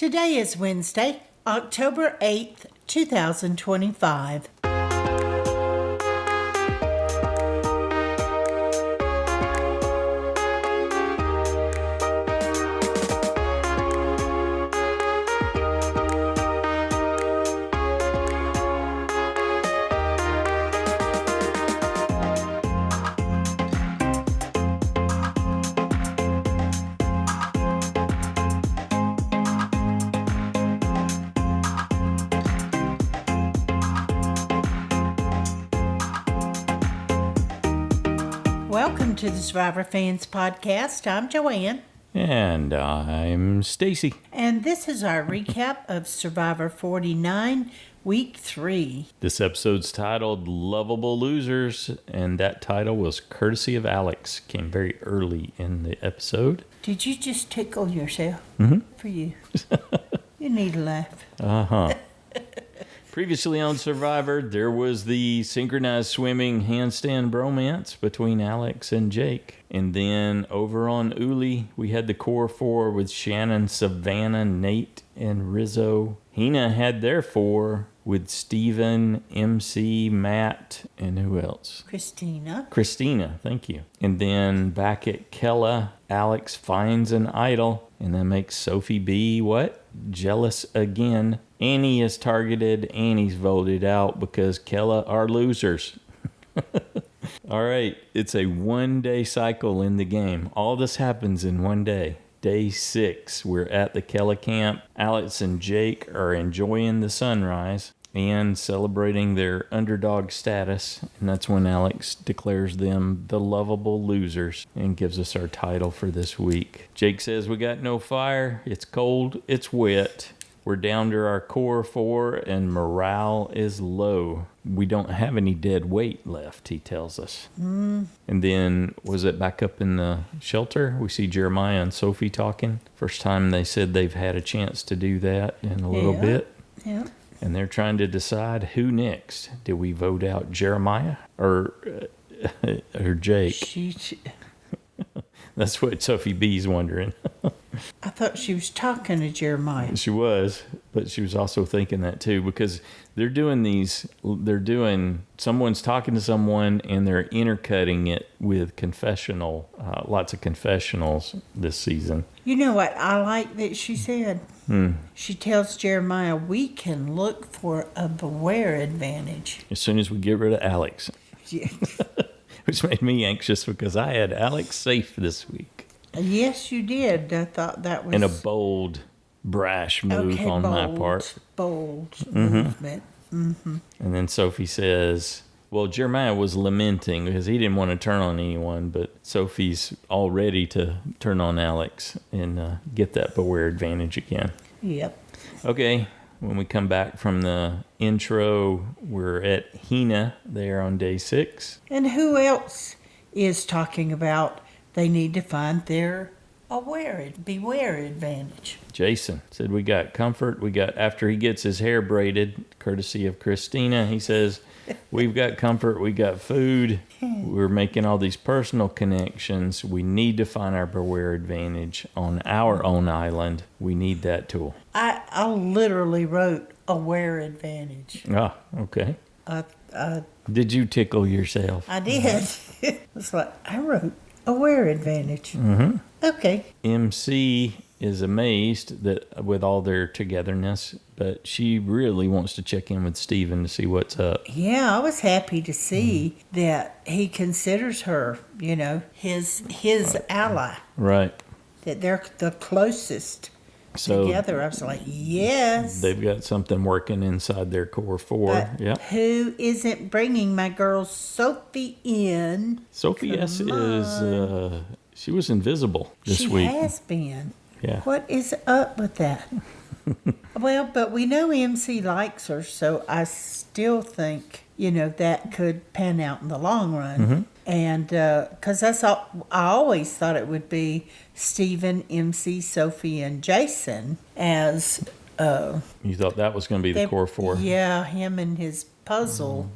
Today is Wednesday, October 8th, 2025. Welcome to the Survivor Fans Podcast. I'm Jawann. And I'm Stacy. And this is our recap of Survivor 49, Week 3. This episode's titled Lovable Losers, and that title was courtesy of Alex. Came very early in the episode. Did you just tickle yourself? Mm-hmm. For you. You need a laugh. Uh-huh. Previously on Survivor, there was the synchronized swimming handstand bromance between Alex and Jake. And then over on Uli, we had the core four with Shannon, Savannah, Nate, and Rizo. Hina had their four with Steven, MC, Matt, and who else? Kristina, thank you. And then back at Kele, Alex finds an idol, and that makes Sophie be what? Jealous again. Annie is targeted. Annie's voted out because Kele are losers. All right, it's a one-day cycle in the game. All this happens in one day. Day 6, we're at the Kele camp. Alex and Jake are enjoying the sunrise and celebrating their underdog status. And that's when Alex declares them the lovable losers and gives us our title for this week. Jake says, we got no fire. It's cold. It's wet. We're down to our core four and morale is low. We don't have any dead weight left, he tells us. And then, was it back up in the shelter? We see Jeremiah and Sophie talking. First time they said they've had a chance to do that in a little bit. Yeah. And they're trying to decide who next. Do we vote out Jeremiah or Jake? That's what Sophie B's wondering. I thought she was talking to Jeremiah. She was, but she was also thinking that too, because someone's talking to someone and they're intercutting it with lots of confessionals this season. You know what I like that she said? She tells Jeremiah, we can look for a beware advantage. As soon as we get rid of Alex. Yeah. Which made me anxious because I had Alex safe this week. Yes, you did. I thought that was... In a bold, brash move my part. Bold movement. Mm-hmm. And then Sophie says, well, Jeremiah was lamenting because he didn't want to turn on anyone, but Sophie's all ready to turn on Alex and get that beware advantage again. Yep. Okay. When we come back from the intro, we're at Hina there on day 6. And who else is talking about they need to find their beware advantage? Jason said we got comfort. After he gets his hair braided, courtesy of Kristina, he says, we've got comfort, we got food. We're making all these personal connections. We need to find our beware advantage on our own island. We need that tool. I literally wrote aware advantage. Ah, okay. Did you tickle yourself? I did. It's like, I wrote aware advantage. Mm-hmm. Okay. MC is amazed that with all their togetherness, but she really wants to check in with Steven to see what's up. Yeah, I was happy to see that he considers her, his ally. Right. That they're the closest together. I was like, yes. They've got something working inside their core four. But who isn't bringing my girl Sophie in? Sophie S. She was invisible this week. She has been. Yeah. What is up with that? Well, but we know MC likes her, so I still think, that could pan out in the long run. Mm-hmm. And because I always thought it would be Steven, MC, Sophie, and Jason as... you thought that was going to be the core four? Yeah, him and his puzzle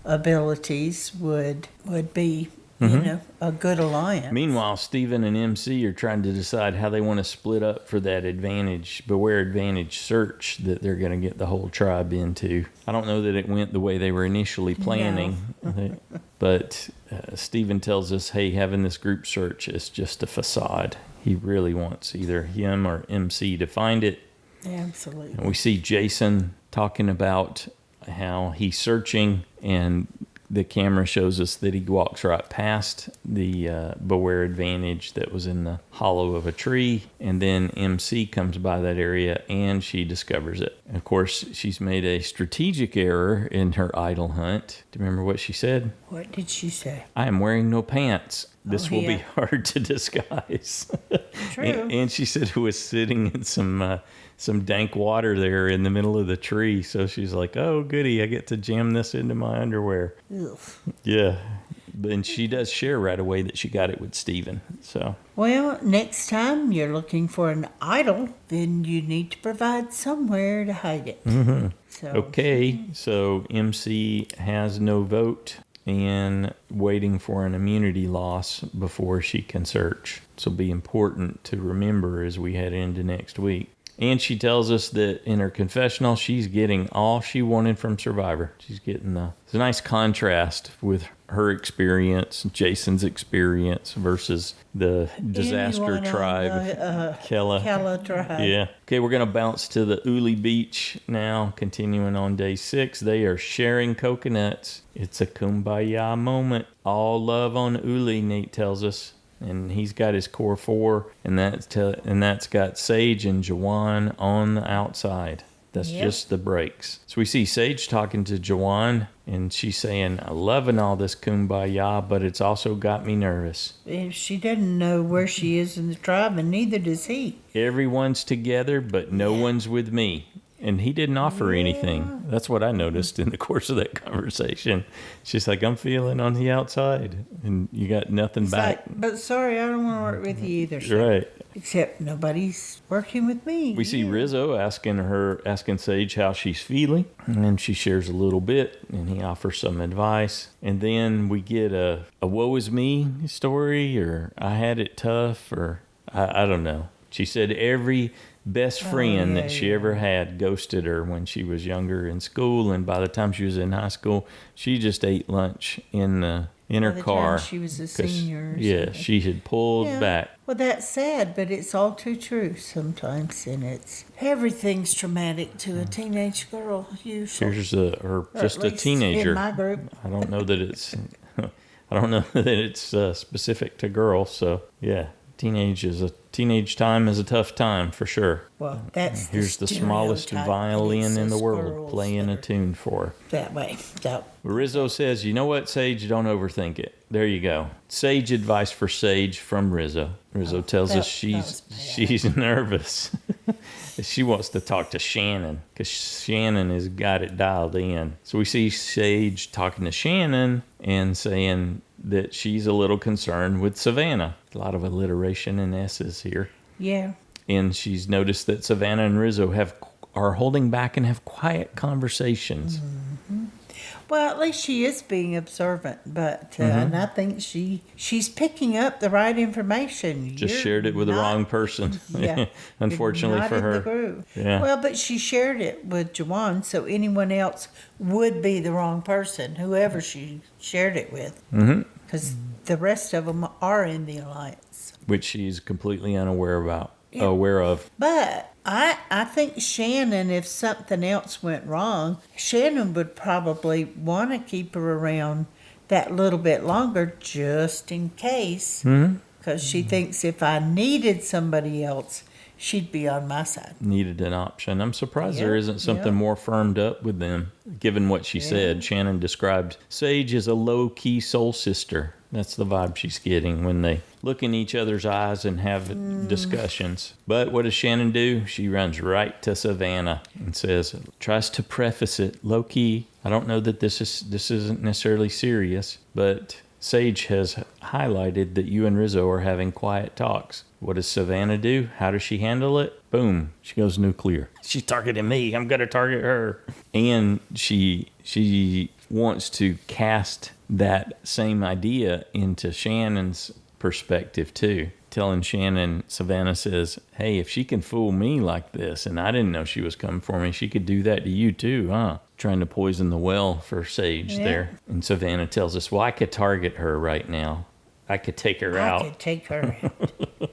abilities would be a good alliance. Meanwhile, Steven and MC are trying to decide how they want to split up for that Beware Advantage search that they're going to get the whole tribe into. I don't know that it went the way they were initially planning, but Steven tells us, hey, having this group search is just a facade. He really wants either him or MC to find it. Absolutely. And we see Jason talking about how he's searching, and the camera shows us that he walks right past the Beware Advantage that was in the hollow of a tree, and then MC comes by that area and she discovers it. And of course, she's made a strategic error in her idol hunt. Do you remember what she said? What did she say? I am wearing no pants. This will be hard to disguise. True. And she said it was sitting in some dank water there in the middle of the tree. So she's like, oh, goody, I get to jam this into my underwear. Ugh. Yeah. And she does share right away that she got it with Steven. So. Well, next time you're looking for an idol, then you need to provide somewhere to hide it. Mm-hmm. So. Okay, so MC has no vote and waiting for an immunity loss before she can search. This will be important to remember as we head into next week. And she tells us that in her confessional, she's getting all she wanted from Survivor. She's getting it's a nice contrast with her experience, Jason's experience versus the disaster tribe, Kele. Kele tribe. Yeah. Okay, we're going to bounce to the Uli Beach now, continuing on day 6. They are sharing coconuts. It's a kumbaya moment. All love on Uli, Nate tells us. And he's got his core 4, and that's got Sage and Jawann on the outside. That's just the breaks. So we see Sage talking to Jawann, and she's saying, I'm loving all this kumbaya, but it's also got me nervous. She doesn't know where she is in the tribe, and neither does he. Everyone's together, but no one's with me. And he didn't offer anything. That's what I noticed in the course of that conversation. She's like, I'm feeling on the outside. And you got nothing back. Like, but sorry, I don't want to work with you either. So. Right. Except nobody's working with me. We see Rizo asking Sage how she's feeling. And she shares a little bit. And he offers some advice. And then we get a woe is me story. Or I had it tough. Or I don't know. She said every best friend that she ever had ghosted her when she was younger in school, and by the time she was in high school, she just ate lunch in her car. She was a senior. Yeah, she had pulled back. Well, that's sad, but it's all too true sometimes, and everyth's traumatic to a teenage girl. Usually, Here's a teenager. In my group, I don't know that it's. I don't know that it's specific to girls. So yeah. Teenage time is a tough time for sure. Well, that's here's the smallest violin in the world playing a tune for her. That way. So. Rizo says, you know what, Sage, don't overthink it. There you go. Sage advice for Sage from Rizo. Rizo tells us she's nervous. She wants to talk to Shannon because Shannon has got it dialed in. So we see Sage talking to Shannon and saying that she's a little concerned with Savannah. A lot of alliteration and S's here. Yeah. And she's noticed that Savannah and Rizo are holding back and have quiet conversations. Mm-hmm. Well, at least she is being observant, but and I think she's picking up the right information. Just shared it with the wrong person. Yeah, unfortunately for her. In the group. Yeah. Well, but she shared it with Jawann, so anyone else would be the wrong person, whoever she shared it with, because the rest of them are in the alliance, which she's completely aware of. But I think Shannon, if something else went wrong, Shannon would probably want to keep her around that little bit longer just in case. Because she thinks if I needed somebody else, she'd be on my side. Needed an option. I'm surprised there isn't something more firmed up with them, given what she said. Shannon described Sage as a low-key soul sister. That's the vibe she's getting when they look in each other's eyes and have discussions. But what does Shannon do? She runs right to Savannah and tries to preface it low-key. I don't know that this isn't necessarily serious, but Sage has highlighted that you and Rizo are having quiet talks. What does Savannah do? How does she handle it? Boom. She goes nuclear. She's targeting me. I'm going to target her. And she wants to cast that same idea into Shannon's perspective too. Telling Shannon, Savannah says, hey, if she can fool me like this, and I didn't know she was coming for me, she could do that to you too, huh? Trying to poison the well for Sage there. And Savannah tells us, well, I could target her right now. I could take her out. I could take her out.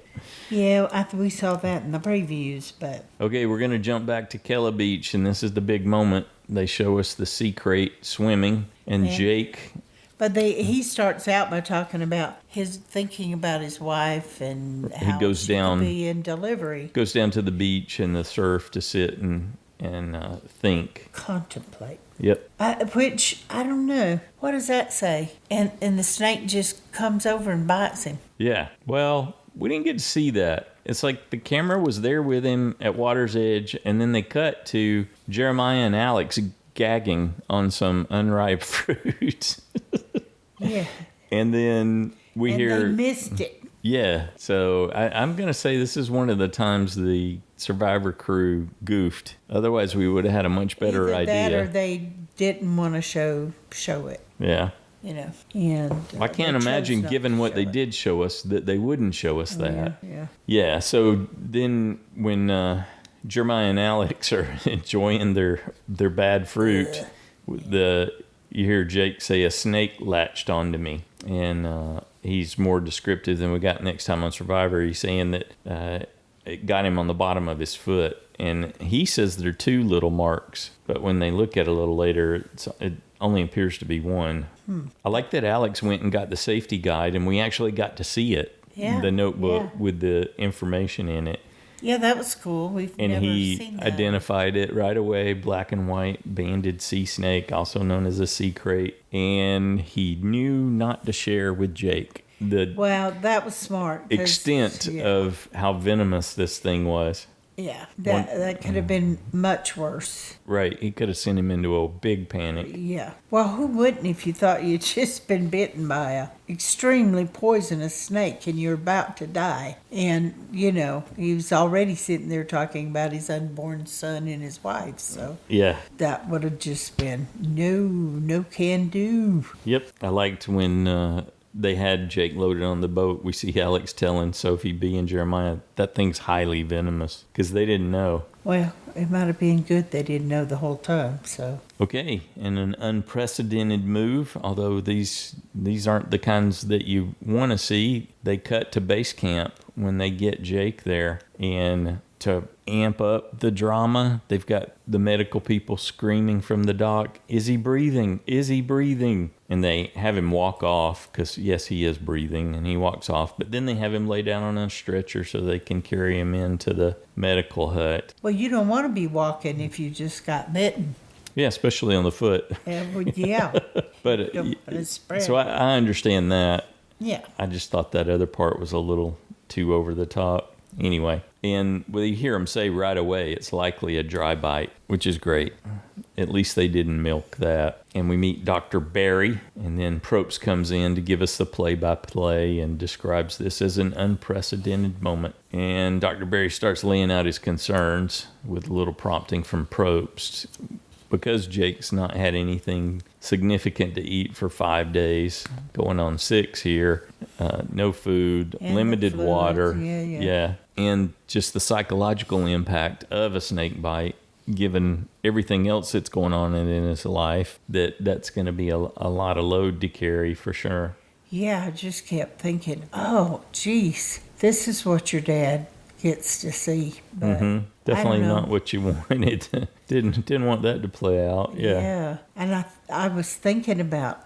Yeah, we saw that in the previews, but... Okay, we're going to jump back to Kele Beach, and this is the big moment. They show us the sea crate swimming, and Jake... But he starts out by talking about his thinking about his wife and how she could be in delivery. Goes down to the beach and the surf to sit and think. Contemplate. Yep. Which, I don't know. What does that say? And the snake just comes over and bites him. Yeah. Well, we didn't get to see that. It's like the camera was there with him at water's edge, and then they cut to Jeremiah and Alex gagging on some unripe fruit. Yeah. And then we hear... they missed it. Yeah. So I'm going to say this is one of the times the Survivor crew goofed. Otherwise, we would have had a much better idea. That or they didn't want to show it. Yeah. You know. And I can't imagine, given what they did show us, that they wouldn't show us that. Yeah. Yeah. So then when Jeremiah and Alex are enjoying their bad fruit, you hear Jake say, a snake latched onto me. And he's more descriptive than we got next time on Survivor. He's saying that it got him on the bottom of his foot. And he says there are 2 little marks. But when they look at it a little later, it only appears to be 1. I like that Alex went and got the safety guide, and we actually got to see it. Yeah, the notebook with the information in it. Yeah, that was cool. We've never seen that. And he identified it right away, black and white, banded sea snake, also known as a sea crate. And he knew not to share with Jake well, that was smart. Extent of how venomous this thing was. Yeah, that could have been much worse. Right, he could have sent him into a big panic. Yeah. Well, who wouldn't if you thought you'd just been bitten by a extremely poisonous snake and you're about to die? And, you know, he was already sitting there talking about his unborn son and his wife, so... Yeah. That would have just been no can do. Yep, I liked when... they had Jake loaded on the boat. We see Alex telling Sophie, B, and Jeremiah that thing's highly venomous because they didn't know. Well, it might have been good they didn't know the whole time, so. Okay, in an unprecedented move, although these aren't the kinds that you want to see, they cut to base camp when they get Jake there. And to amp up the drama, they've got the medical people screaming from the dock, is he breathing? Is he breathing? And they have him walk off because, yes, he is breathing, and he walks off. But then they have him lay down on a stretcher so they can carry him into the medical hut. Well, you don't want to be walking if you just got bitten. Yeah, especially on the foot. Yeah. But so I understand that. Yeah. I just thought that other part was a little too over the top. Anyway, and you hear him say right away, it's likely a dry bite, which is great. At least they didn't milk that. And we meet Dr. Barry, and then Probst comes in to give us the play-by-play and describes this as an unprecedented moment. And Dr. Barry starts laying out his concerns with a little prompting from Probst. Because Jake's not had anything significant to eat for 5 days, going on 6 here, no food, and limited water. Yeah. And just the psychological impact of a snake bite, given everything else that's going on in his life, that's going to be a lot of load to carry for sure. Yeah, I just kept thinking, oh, geez, this is what your dad gets to see. But definitely not what you wanted. Didn't want that to play out. Yeah. And I was thinking about,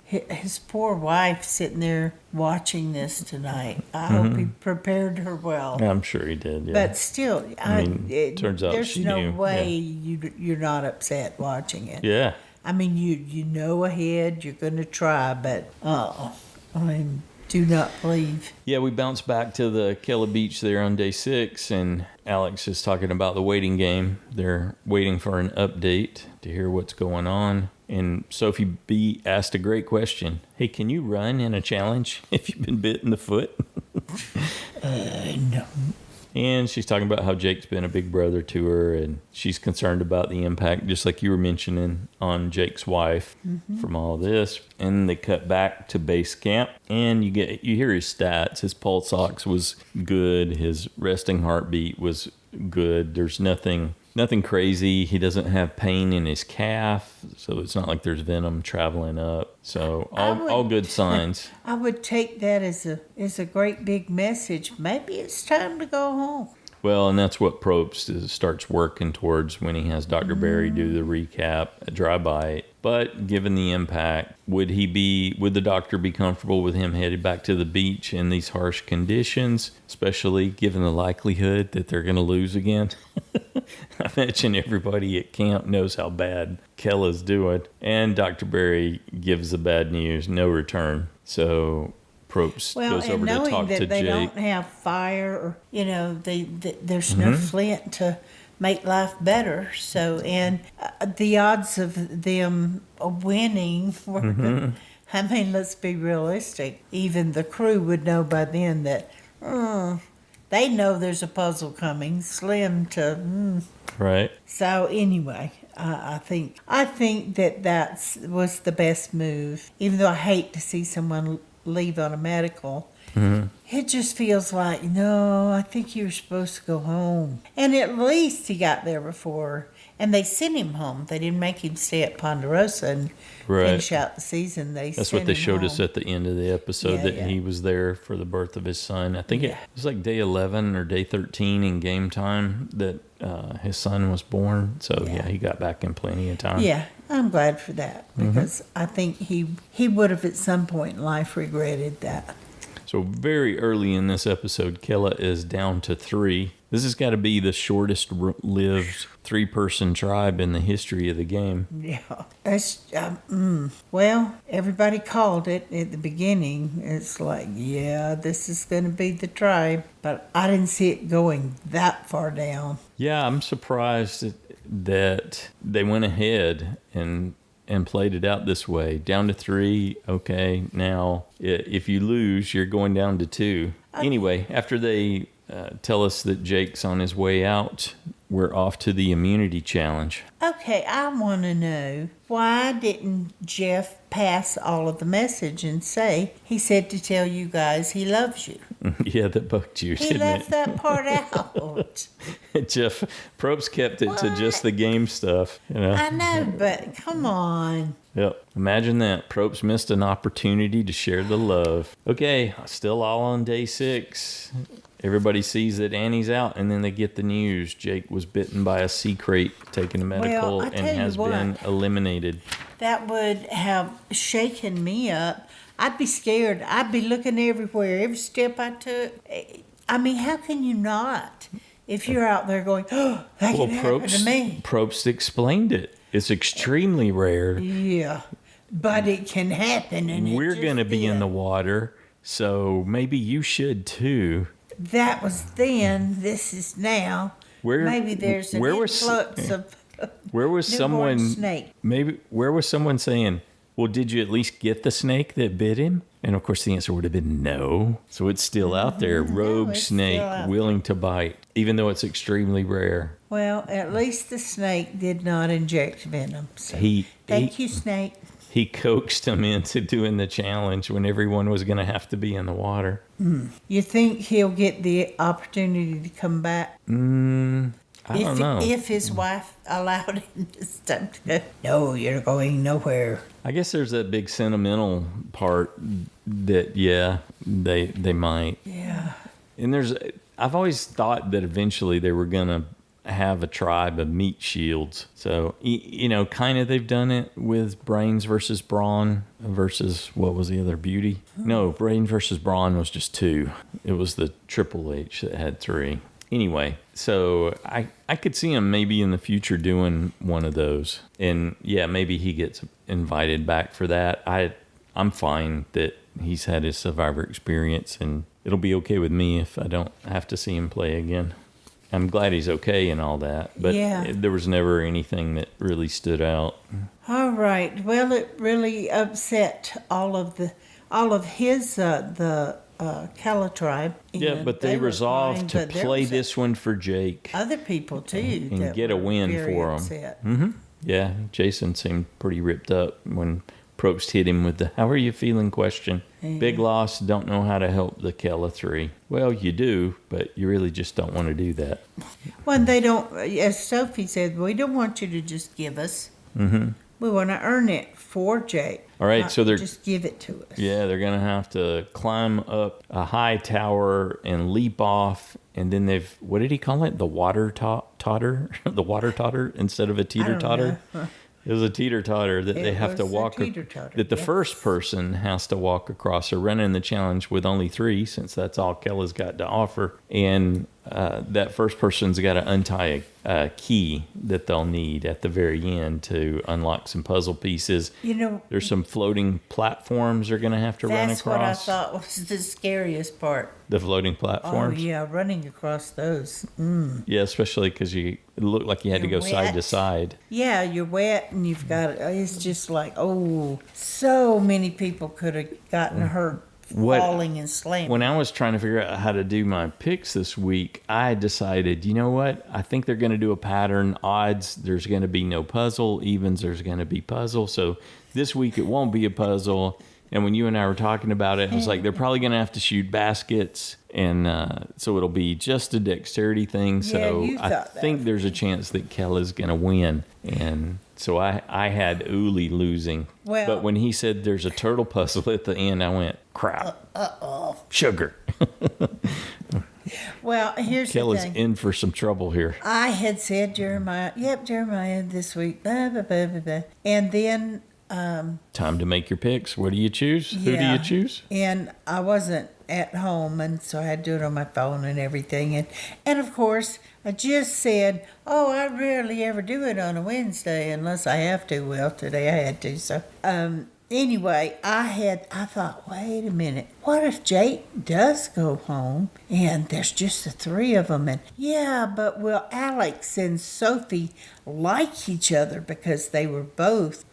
his poor wife sitting there watching this tonight. I hope he prepared her well. I'm sure he did. Yeah. But still, turns out there's she no knew. way you're not upset watching it. Yeah. I mean, you know ahead you're going to try, but do not believe. Yeah, we bounced back to the Kele Beach there on day 6, and Alex is talking about the waiting game. They're waiting for an update to hear what's going on. And Sophie B asked a great question. Hey, can you run in a challenge if you've been bit in the foot? No. And she's talking about how Jake's been a big brother to her, and she's concerned about the impact, just like you were mentioning, on Jake's wife from all this. And they cut back to base camp, and you hear his stats. His pulse ox was good. His resting heartbeat was good. There's nothing crazy. He doesn't have pain in his calf, so it's not like there's venom traveling up. So all good signs. I would take that as a great big message. Maybe it's time to go home. Well, and that's what Probst starts working towards when he has Dr. Barry do the recap, a dry bite. But given the impact, would the doctor be comfortable with him headed back to the beach in these harsh conditions, especially given the likelihood that they're going to lose again? I imagine everybody at camp knows how bad Kele's doing. And Dr. Barry gives the bad news, no return. So Probst goes over to talk to Jake. They don't have fire, or there's no flint to make life better. So, and the odds of them winning were, I mean, let's be realistic. Even the crew would know by then that they know there's a puzzle coming, slim to. Right. So anyway, I think that was the best move. Even though I hate to see someone leave on a medical, it just feels like, no, I think you're supposed to go home. And at least he got there before, and they sent him home. They didn't make him stay at Ponderosa and finish out the season. That's what they showed us at the end of the episode, he was there for the birth of his son. I think it was like day 11 or day 13 in game time that his son was born. So he got back in plenty of time. Yeah, I'm glad for that, because I think he would have at some point in life regretted that. So very early in this episode, Kele is down to 3. This has got to be the shortest lived 3-person tribe in the history of the game. Yeah. That's, well, everybody called it at the beginning. It's like, this is going to be the tribe. But I didn't see it going that far down. Yeah, I'm surprised that they went ahead and played it out this way. Down to 3, okay, now if you lose, you're going down to 2. Anyway, after they tell us that Jake's on his way out, we're off to the immunity challenge. Okay, I want to know, why didn't Jeff pass all of the message and say, he said to tell you guys he loves you? Yeah, that bugged you, he didn't left it? that part out. Jeff Probst kept it to just the game stuff. I know, but come on. Yep. Imagine that. Probst missed an opportunity to share the love. Okay, still all on day 6. Everybody sees that Annie's out, and then they get the news. Jake was bitten by a sea crate, taken to medical, and has been eliminated. That would have shaken me up. I'd be scared. I'd be looking everywhere, every step I took. I mean, how can you not? If you're out there going, that can happen to me. Probst explained it. It's extremely rare. Yeah, but it can happen. And we're going to be in the water, so maybe you should too. That was then. This is now. Maybe there's an influx of where was someone snake. Maybe where was someone saying, well, did you at least get the snake that bit him? And of course the answer would have been no. So it's still out there. Rogue snake willing to bite, even though it's extremely rare. Well, at least the snake did not inject venom. So thank you, snake. He coaxed him into doing the challenge when everyone was going to have to be in the water. You think he'll get the opportunity to come back? I don't know. If his wife allowed him to stop to go, no, you're going nowhere. I guess there's that big sentimental part that, they might. Yeah. And I've always thought that eventually they were going to have a tribe of meat shields. So, kind of they've done it with brains versus brawn versus, what was the other, beauty? No, brain versus brawn was just 2. It was the Triple H that had 3. Anyway, so I could see him maybe in the future doing one of those. And maybe he gets invited back for that. I'm fine that he's had his Survivor experience, and it'll be okay with me if I don't have to see him play again. I'm glad he's okay and all that, but there was never anything that really stood out. All right. Well, it really upset all of his the Kele tribe. Yeah, and but they were resolved fine, to but there play was this one for Jake other people too and that get a were win very for upset. them. Yeah, Jason seemed pretty ripped up when Probst hit him with the "How are you feeling?" question. Yeah. Big loss, don't know how to help the Kele 3. Well, you do, but you really just don't want to do that. Well, they don't, as Sophie said, we don't want you to just give us. Mm-hmm. We want to earn it for Jake. All right, not so they're just give it to us. Yeah, they're going to have to climb up a high tower and leap off. And then what did he call it? The water totter? The water totter instead of a teeter-totter? It was a teeter-totter that they have to walk. That the first person has to walk across or run in the challenge with only 3, since that's all Kele's got to offer. And that first person's got to untie a key that they'll need at the very end to unlock some puzzle pieces. There's some floating platforms they're going to have to run across. That's what I thought was the scariest part. The floating platforms? Oh, yeah, running across those. Yeah, especially because it looked like you had to go side to side. Yeah, you're wet and you've got it. It's just like, so many people could have gotten hurt falling and slamming. When I was trying to figure out how to do my picks this week, I decided, you know what? I think they're going to do a pattern. Odds, there's going to be no puzzle. Evens, there's going to be puzzle. So this week it won't be a puzzle. And when you and I were talking about it, I was like, they're probably going to have to shoot baskets. And so it'll be just a dexterity thing. So I think there's a chance that Kele's going to win. And so I had Uli losing. Well, but when he said there's a turtle puzzle at the end, I went, crap. Sugar. Well, here's Kele's the thing. in for some trouble here. I had said Jeremiah this week, blah, blah, blah, blah, blah. And then... time to make your picks. What do you choose? Who do you choose? And I wasn't at home, and so I had to do it on my phone and everything. And of course, I just said, I rarely ever do it on a Wednesday unless I have to. Well, today I had to. So anyway, I thought, wait a minute. What if Jake does go home and there's just the 3 of them? And yeah, but will Alex and Sophie like each other because they were both,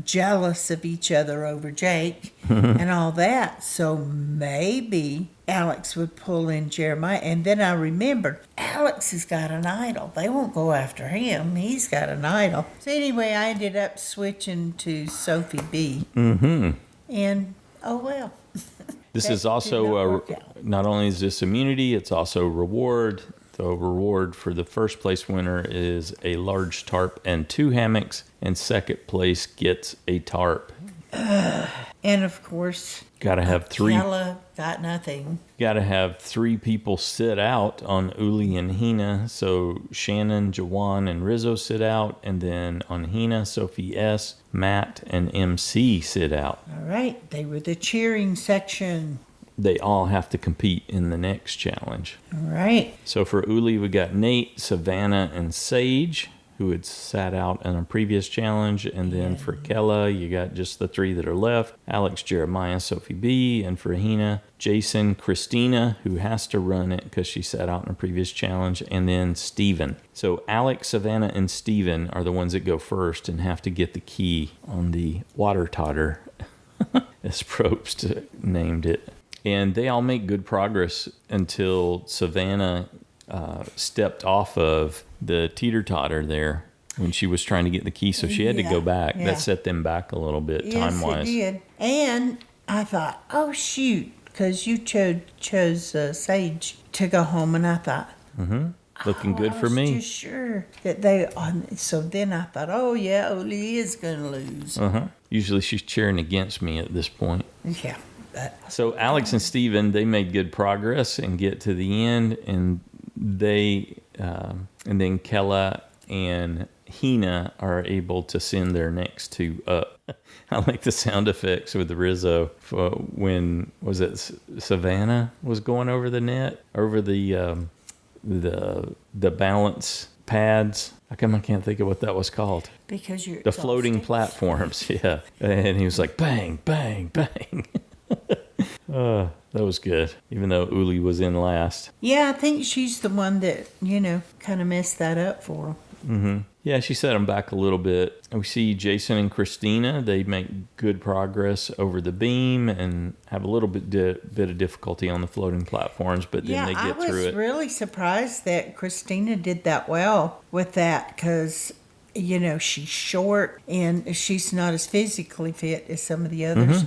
jealous of each other over Jake and all that. So maybe Alex would pull in Jeremiah. And then I remembered, Alex has got an idol. They won't go after him. He's got an idol. So anyway, I ended up switching to Sophie B. Mm-hmm. And, oh well. This is also, not only is this immunity, it's also reward. The reward for the first place winner is a large tarp and 2 hammocks, and second place gets a tarp. And of course, gotta have 3. Kele got nothing. Gotta have 3 people sit out on Uli and Hina. So Shannon, Jawann, and Rizo sit out, and then on Hina, Sophie S, Matt, and MC sit out. All right, they were the cheering section. They all have to compete in the next challenge. All right. So for Uli, we got Nate, Savannah, and Sage, who had sat out in a previous challenge. And then for Kele, you got just the 3 that are left. Alex, Jeremiah, Sophie B. And for Hina, Jason, Kristina, who has to run it because she sat out in a previous challenge. And then Steven. So Alex, Savannah, and Steven are the ones that go first and have to get the key on the water totter, as Probst named it. And they all make good progress until Savannah stepped off of the teeter-totter there when she was trying to get the key. So she had to go back. Yeah. That set them back a little bit time-wise. Yes, it did. And I thought, oh, shoot, because you chose Sage to go home. And I thought, looking good for me. I was just sure that they... So then I thought, oh, yeah, Uli is going to lose. Usually she's cheering against me at this point. Yeah. So Alex and Steven, they made good progress and get to the end, and and then Kele and Hina are able to send their next 2 up. I like the sound effects with the Rizo for when Savannah was going over the net, over the balance pads. How come I can't think of what that was called? Because you're the floating platforms, yeah. And he was like, bang, bang, bang. That was good, even though Uli was in last. Yeah, I think she's the one that, kind of messed that up for him. Yeah, she set them back a little bit. And we see Jason and Kristina. They make good progress over the beam and have a little bit of difficulty on the floating platforms, but then they get through it. I was really surprised that Kristina did that well with that because, she's short and she's not as physically fit as some of the others.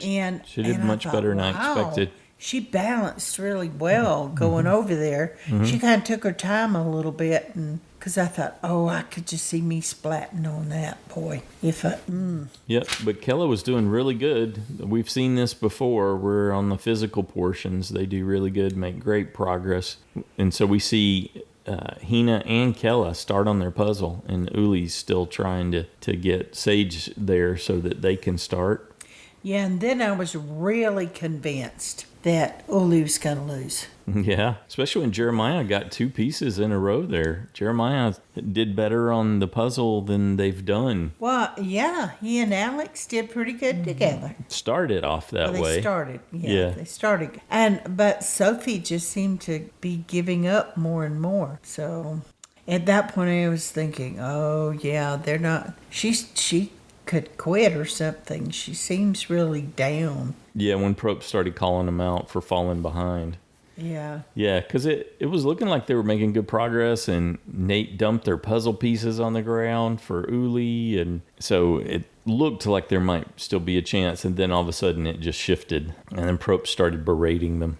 And she did much better than I expected. She balanced really well going over there. She kind of took her time a little bit, and because I thought, I could just see me splatting on that, boy. Yep, but Kele was doing really good. We've seen this before. We're on the physical portions. They do really good, make great progress. And so we see Hina and Kele start on their puzzle, and Uli's still trying to get Sage there so that they can start. Yeah, and then I was really convinced that Uli was going to lose. Yeah, especially when Jeremiah got 2 pieces in a row there. Jeremiah did better on the puzzle than they've done. Well, yeah, he and Alex did pretty good together. Started off that way. They started. Yeah, they started. But Sophie just seemed to be giving up more and more. So at that point I was thinking, they're not... She could quit or something. She seems really down. Yeah, when Probst started calling him out for falling behind. Yeah. Yeah, because it was looking like they were making good progress, and Nate dumped their puzzle pieces on the ground for Uli, and so it looked like there might still be a chance, and then all of a sudden it just shifted, and then Probst started berating them.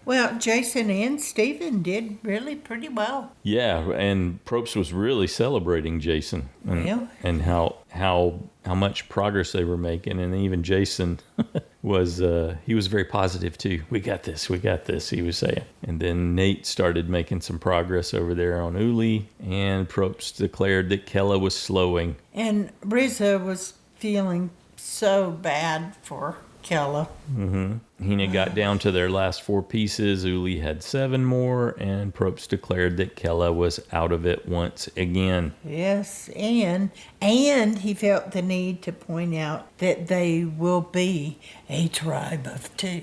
Well, Jason and Stephen did really pretty well. Yeah, and Probst was really celebrating Jason and how much progress they were making, and even Jason was very positive too. We got this, he was saying. And then Nate started making some progress over there on Uli, and Probst declared that Kele was slowing. And Rizo was feeling so bad for Kele. Hina got down to their last 4 pieces. Uli had 7 more, and Probst declared that Kele was out of it once again. Yes, and he felt the need to point out that they will be a tribe of 2.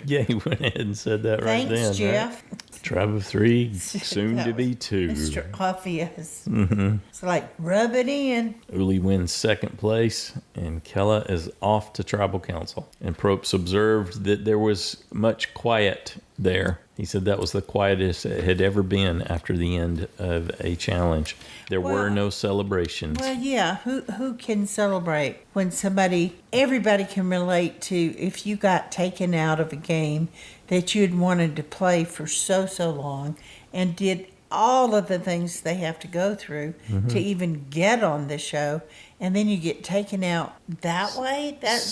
Yeah, he went ahead and said that right then. Thanks, Jeff. Right? Tribe of 3, soon to be 2. Mr. Obvious. It's like, rub it in. Uli wins 2nd place, and Kele is off to tribal council. And Probst observed that there was much quiet there. He said that was the quietest it had ever been after the end of a challenge. There were no celebrations. Well, yeah, who can celebrate when everybody can relate to if you got taken out of a game that you'd wanted to play for so long and did all of the things they have to go through to even get on the show, and then you get taken out that way. That's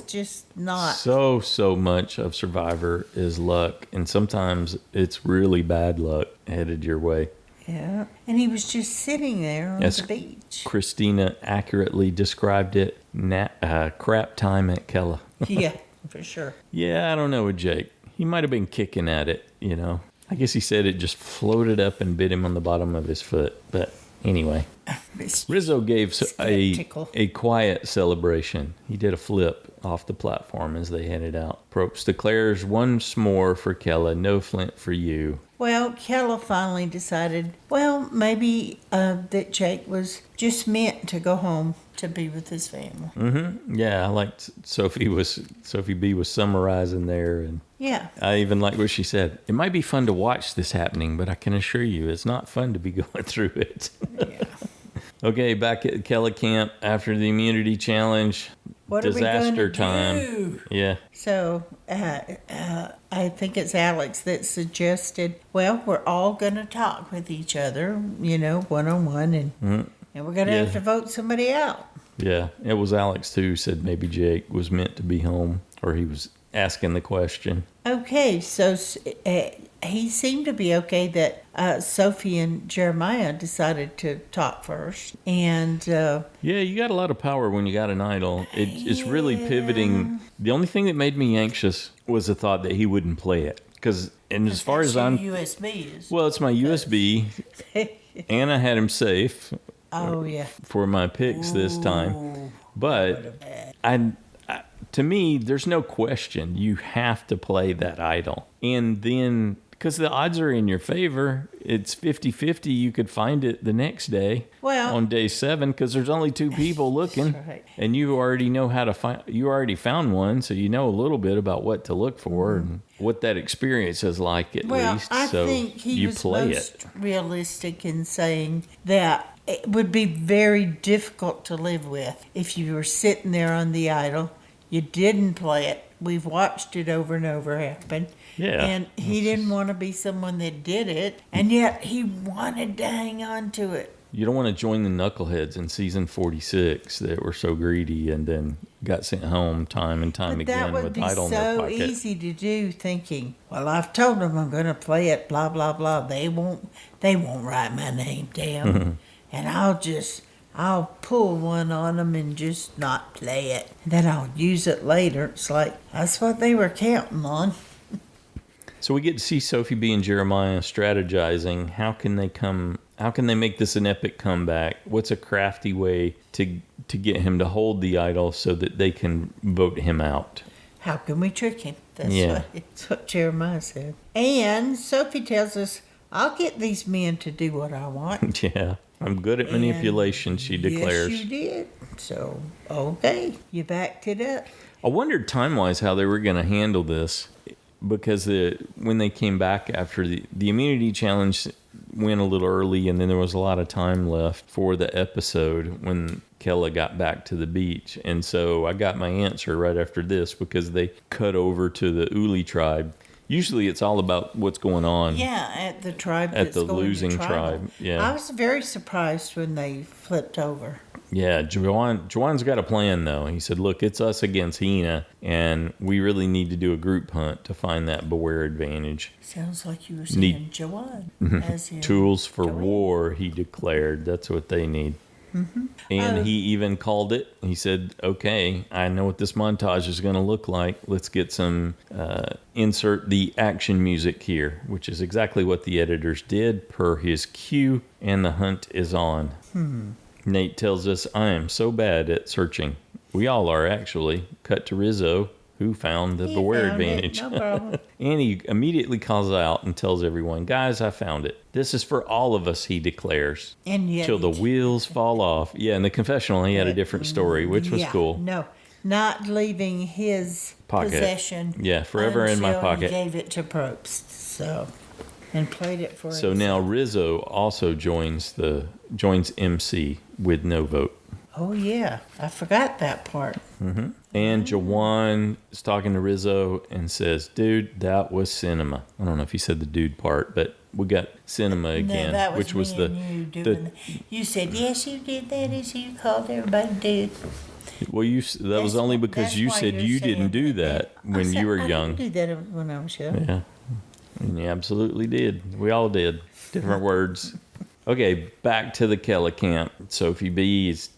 just not. So much of Survivor is luck, and sometimes it's really bad luck headed your way. Yeah, and he was just sitting there on the beach. Kristina accurately described it, crap time at Kele. Yeah, for sure. Yeah, I don't know with Jake. He might have been kicking at it, I guess he said it just floated up and bit him on the bottom of his foot. But anyway, Rizo gave a quiet celebration. He did a flip off the platform as they headed out. Probst declares once more for Kele, no Flint for you. Well, Kele finally decided, maybe that Jake was just meant to go home to be with his family. Yeah, I liked Sophie B was summarizing there, and yeah, I even like what she said. It might be fun to watch this happening, but I can assure you, it's not fun to be going through it. Yeah. Okay, back at Kele camp after the immunity challenge. What disaster are we time. Do? Yeah. So I think it's Alex that suggested, we're all going to talk with each other, one-on-one, and we're going to have to vote somebody out. Yeah, it was Alex too who said maybe Jake was meant to be home, or he was asking the question. Okay, so he seemed to be okay that Sophie and Jeremiah decided to talk first. And yeah, you got a lot of power when you got an idol. It's really pivoting. The only thing that made me anxious was the thought that he wouldn't play it. As far as I'm... USB is. Well, it's my USB. And I had him safe. Oh, yeah. For my picks this time. But to me, there's no question. You have to play that idol. And then Because the odds are in your favor. It's 50-50. You could find it the next day on day 7 because there's only 2 people looking. That's right. And you already know how to find. You already found one, so you know a little bit about what to look for and what that experience is like at least. I so think he you was play most realistic in saying that it would be very difficult to live with if you were sitting there on the idol. You didn't play it. We've watched it over and over happen. Yeah. And he didn't want to be someone that did it, and yet he wanted to hang on to it. You don't want to join the knuckleheads in season 46 that were so greedy and then got sent home time and time But again that would with be idol in their so pocket. easy to do, thinking, well, I've told them I'm going to play it, blah, blah, blah. They won't write my name down. And I'll pull one on them and just not play it. Then I'll use it later. It's like, that's what they were counting on. So we get to see Sophie B and Jeremiah strategizing. How can they make this an epic comeback? What's a crafty way to get him to hold the idol so that they can vote him out? How can we trick him? That's what Jeremiah said. And Sophie tells us, I'll get these men to do what I want. Yeah. I'm good at manipulation, she declares. Yes, you did. So, okay, you backed it up. I wondered time-wise how they were going to handle this because when they came back after the immunity challenge went a little early and then there was a lot of time left for the episode when Kele got back to the beach. And so I got my answer right after this because they cut over to the Uli tribe. Usually it's all about what's going on. Yeah, at the tribe At that's the going losing to tribal. tribe, yeah. I was very surprised when they flipped over. Yeah, Jawann's got a plan, though. He said, look, it's us against Hina, and we really need to do a group hunt to find that beware advantage. Sounds like you were saying Jawann. As in Tools for Jawann. war, he declared. That's what they need. And he even called it. He said, okay, I know what this montage is going to look like. Let's get some, insert the action music here, which is exactly what the editors did per his cue, and the hunt is on. Nate tells us, I am so bad at searching. We all are, actually. Cut to Rizo, who found the beware advantage. No problem. And he immediately calls out and tells everyone, guys, I found it. This is for all of us, he declares. And yet Till the wheels fall off. Yeah, in the confessional, he had a different story, which was cool. No, not leaving his Pocket. possession. Yeah, forever in my until pocket. He gave it to Probst. So, and played it for So himself. now Rizo also joins MC with no vote. Oh, yeah. I forgot that part. And Jawann is talking to Rizo and says, dude, that was cinema. I don't know if he said the dude part, but we got cinema again, No, that was which was me and you doing that. You said, yes, you did that as you called everybody dude. well, that was only because That's you why said you're you saying didn't do that when you were I young. didn't do that when I was young. Yeah, and you absolutely did. We all did. Different words. Okay, back to the Kele camp. Sophie B is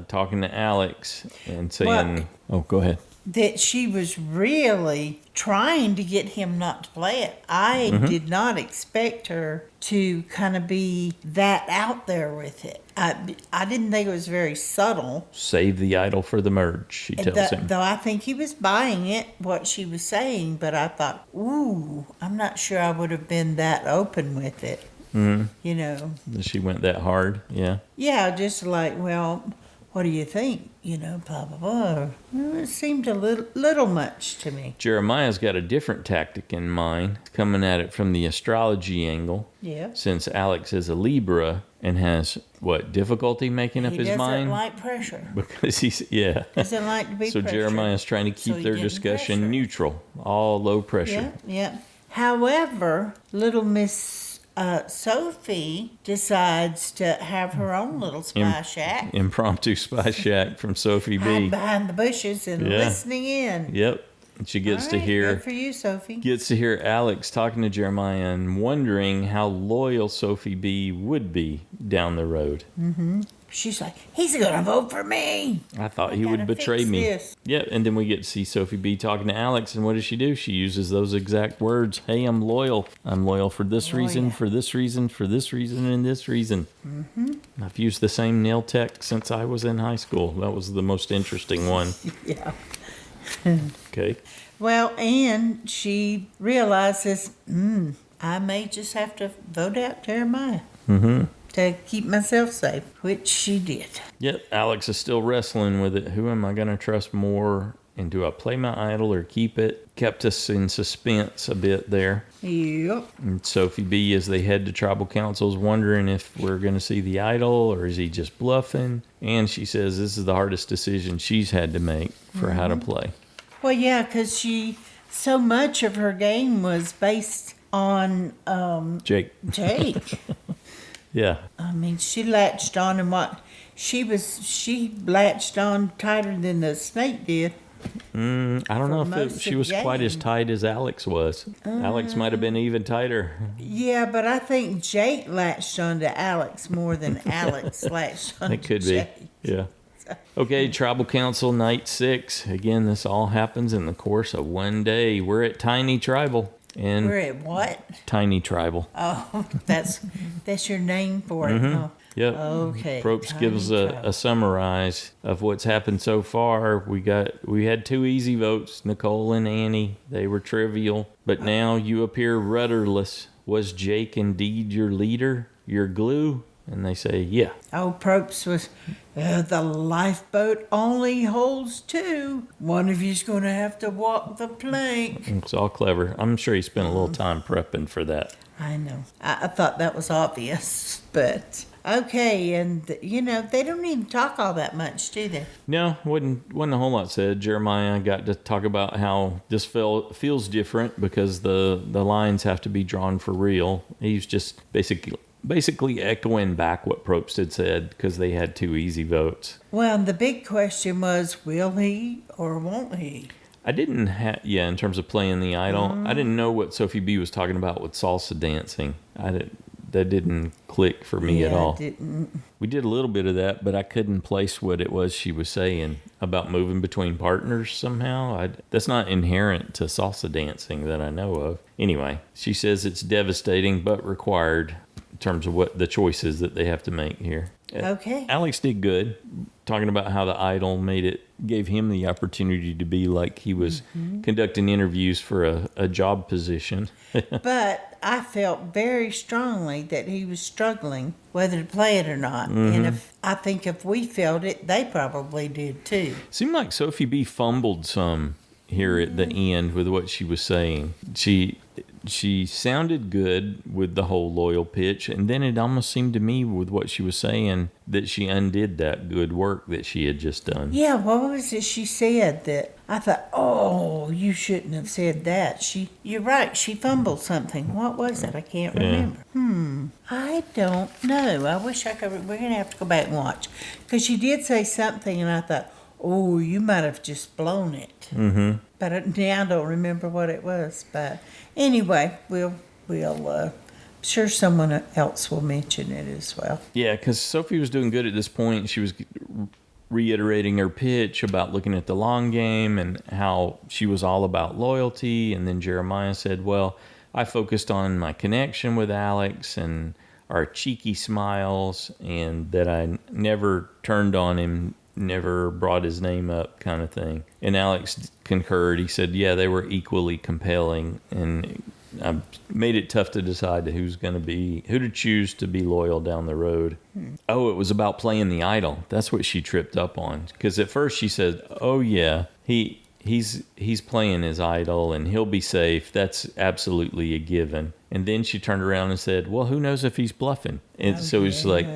talking to Alex and saying, go ahead. That she was really trying to get him not to play it. I did not expect her to kind of be that out there with it. I didn't think it was very subtle. Save the idol for the merge, she tells him. Though I think he was buying it, what she was saying, but I thought, ooh, I'm not sure I would have been that open with it. You know. She went that hard, yeah. Yeah, just like, well, what do you think? You know, blah, blah, blah. Well, it seemed a little much to me. Jeremiah's got a different tactic in mind, coming at it from the astrology angle. Yeah. Since Alex is a Libra and has, difficulty making up He his doesn't mind? like pressure. Because he's, yeah. Doesn't like to be So pressured. Jeremiah's trying to keep So he their getting discussion pressured. neutral, all low pressure. Yeah. However, little Miss Sophie decides to have her own little spy shack. Impromptu spy shack from Sophie Hide B. behind the bushes and Yeah. listening in. Yep. And she gets All to right, hear good for you, Sophie. gets to hear Alex talking to Jeremiah and wondering how loyal Sophie B would be down the road. She's like, he's gonna vote for me. I thought I he would gotta betray fix me. this. Yeah, and then we get to see Sophie B talking to Alex, and what does she do? She uses those exact words. Hey, I'm loyal. I'm loyal for this reason, yeah. for this reason, for this reason, and this reason. I've used the same nail tech since I was in high school. That was the most interesting one. Yeah. Okay. Well, and she realizes, I may just have to vote out Jeremiah Mm-hmm. to keep myself safe, which she did. Yep, Alex is still wrestling with it. Who am I going to trust more? And do I play my idol or keep it? Kept us in suspense a bit there. Yep. And Sophie B, as they head to tribal council, is wondering if we're going to see the idol or is he just bluffing? And she says this is the hardest decision she's had to make for how to play. Well, yeah, because so much of her game was based on Jake. Jake. Yeah. I mean, she latched on and she latched on tighter than the snake did. I don't know if she was quite as game. tight as Alex was. Alex might have been even tighter. Yeah, but I think Jake latched onto Alex more than Alex latched onto It could Jake. be. Yeah. Okay, tribal council night 6. Again, this all happens in the course of one day. We're at Tiny Tribal. And We're at what? Tiny Tribal. Oh, that's your name for it. Huh? Yep. Okay. Probst Tiny gives a summarize of what's happened so far. We had 2 easy votes, Nicole and Annie. They were trivial. But now you appear rudderless. Was Jake indeed your leader, your glue? And they say, yeah. Oh, Probst was, the lifeboat only holds 2. One of you's going to have to walk the plank. It's all clever. I'm sure he spent a little time prepping for that. I know. I thought that was obvious, but okay. And they don't even talk all that much, do they? No, wasn't a whole lot said. Jeremiah got to talk about how this feels different because the lines have to be drawn for real. He's just basically echoing back what Probst had said because they had 2 easy votes. Well, the big question was, will he or won't he? I didn't in terms of playing the idol, I didn't know what Sophie B was talking about with salsa dancing. That didn't click for me at all. Didn't. We did a little bit of that, but I couldn't place what it was she was saying about moving between partners somehow. That's not inherent to salsa dancing that I know of. Anyway, she says it's devastating but required in terms of what the choices that they have to make here. Okay. Alex did good, talking about how the idol gave him the opportunity to be like he was conducting interviews for a job position. But I felt very strongly that he was struggling whether to play it or not. And I think if we felt it, they probably did too. Seemed like Sophie B fumbled some here at the end with what she was saying. She sounded good with the whole loyal pitch, and then it almost seemed to me with what she was saying that she undid that good work that she had just done. Yeah, what was it she said that I thought, oh, you shouldn't have said that. You're right, she fumbled something. What was it? I can't remember. I don't know. I wish I could. We're going to have to go back and watch. Because she did say something, and I thought, oh, you might have just blown it. Mm-hmm. But now I don't remember what it was. But anyway, we'll sure someone else will mention it as well. Yeah, because Sophie was doing good at this point. She was reiterating her pitch about looking at the long game and how she was all about loyalty. And then Jeremiah said, well, I focused on my connection with Alex and our cheeky smiles and that I never turned on him, never brought his name up kind of thing. And Alex concurred. He said, yeah, they were equally compelling. And I made it tough to decide who to choose to be loyal down the road. Oh, it was about playing the idol. That's what she tripped up on. Because at first she said, oh yeah, he's playing his idol and he'll be safe. That's absolutely a given. And then she turned around and said, well, who knows if he's bluffing? And so it's like,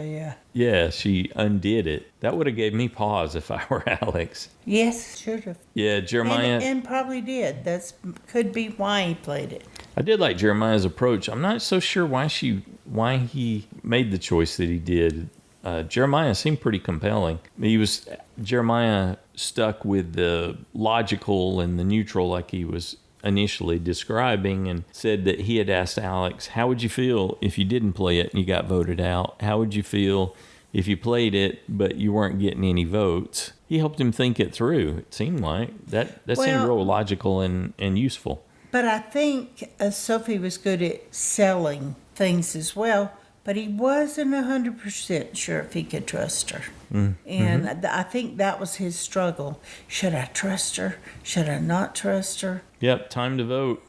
yeah, she undid it. That would have gave me pause if I were Alex. Yes, should have. Yeah, Jeremiah. And probably did. Could be why he played it. I did like Jeremiah's approach. I'm not so sure why he made the choice that he did. Jeremiah seemed pretty compelling. Jeremiah stuck with the logical and the neutral like he was initially describing and said that he had asked Alex, how would you feel if you didn't play it and you got voted out? How would you feel if you played it but you weren't getting any votes? He helped him think it through. It seemed like that seemed real logical and useful. But I think Sophie was good at selling things as well, but he wasn't 100% sure if he could trust her. And I think that was his struggle. Should I trust her? Should I not trust her? Yep, time to vote.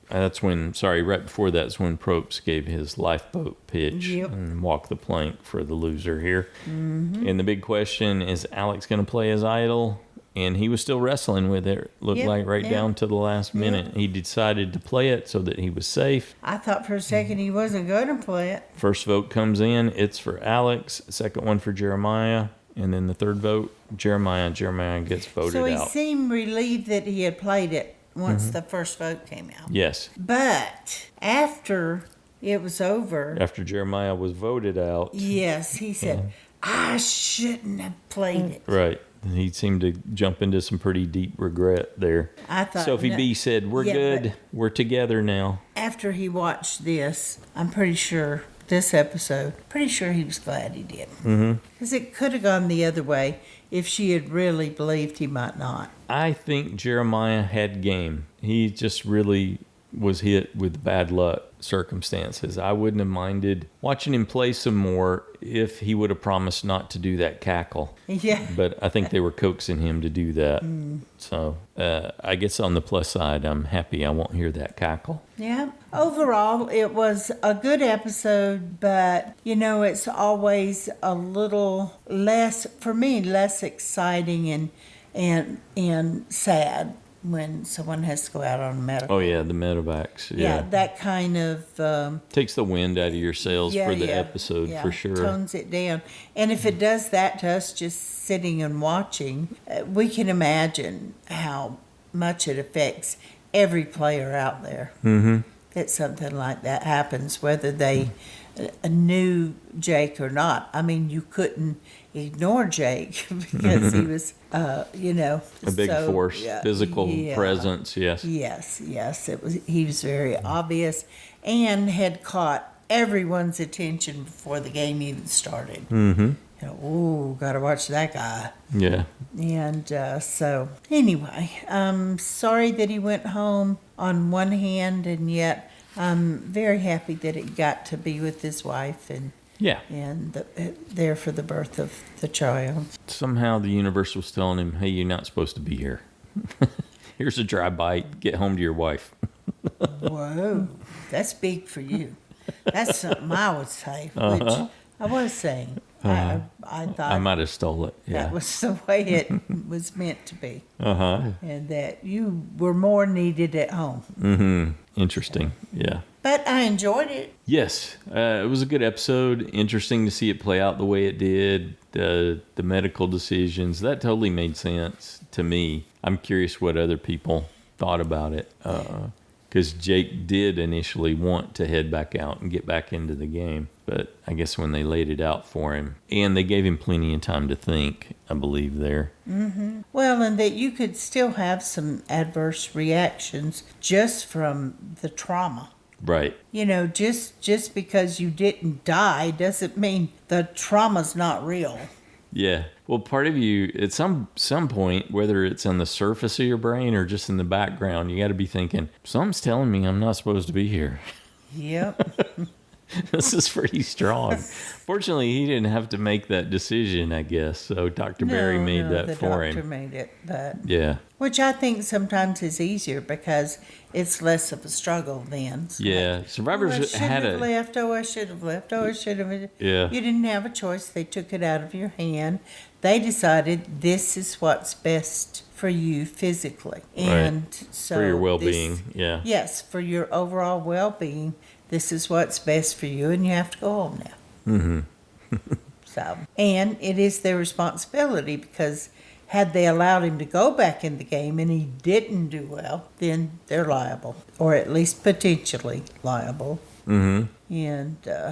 That's when, right before that's when Probst gave his lifeboat pitch and walked the plank for the loser here. Mm-hmm. And the big question is, Alex going to play his idol? And he was still wrestling with it, looked like down to the last minute. He decided to play it so that he was safe. I thought for a second he wasn't going to play it. First vote comes in, it's for Alex. Second one for Jeremiah. And then the third vote, Jeremiah. Jeremiah gets voted out. So he seemed relieved that he had played it once the first vote came out. Yes. But after it was over... After Jeremiah was voted out... Yes, he said, I shouldn't have played it. Right. He seemed to jump into some pretty deep regret there. I thought... Sophie B said, we're good. We're together now. After he watched this, I'm pretty sure... this episode, pretty sure he was glad he did. Because it could have gone the other way if she had really believed he might not. I think Jeremiah had game. He just really was hit with bad luck circumstances. I wouldn't have minded watching him play some more if he would have promised not to do that cackle. Yeah. But I think they were coaxing him to do that. So I guess on the plus side, I'm happy I won't hear that cackle. Yeah. Overall, it was a good episode, but, it's always a little less, for me, less exciting and sad when someone has to go out on a medical. Oh, yeah, the medevacs. Yeah, that kind of... takes the wind out of your sails for the episode, for sure. Tones it down. And if it does that to us just sitting and watching, we can imagine how much it affects every player out there. That something like that happens, whether they knew Jake or not. I mean, you couldn't ignore Jake because he was, a big force, physical presence. Yes. Yes. He was very obvious and had caught everyone's attention before the game even started. Gotta watch that guy. Yeah. And so anyway, I'm sorry that he went home on one hand, and yet I'm very happy that he got to be with his wife and there for the birth of the child. Somehow the universe was telling him, hey, you're not supposed to be here. Here's a dry bite. Get home to your wife. Whoa, that's big for you. That's something I would say, which I was saying. I thought I might have stole it. Yeah. That was the way it was meant to be. And that you were more needed at home. Interesting. Yeah. But I enjoyed it. Yes. It was a good episode. Interesting to see it play out the way it did. The medical decisions. That totally made sense to me. I'm curious what other people thought about it. Because Jake did initially want to head back out and get back into the game. But I guess when they laid it out for him, and they gave him plenty of time to think, I believe there. Well, and that you could still have some adverse reactions just from the trauma. Right. Just because you didn't die doesn't mean the trauma's not real. Yeah. Well, part of you, at some point, whether it's on the surface of your brain or just in the background, you got to be thinking, something's telling me I'm not supposed to be here. Yep. This is pretty strong. Fortunately, he didn't have to make that decision, I guess. So Dr. Barry made that for him. The doctor made it, but yeah. Which I think sometimes is easier because it's less of a struggle then. So yeah, survivors had I should have left. I should have. Yeah. You didn't have a choice. They took it out of your hand. They decided this is what's best for you physically, and so for your well-being. Yeah. Yes, for your overall well-being. This is what's best for you, and you have to go home now. So, and it is their responsibility because had they allowed him to go back in the game and he didn't do well, then they're liable, or at least potentially liable. And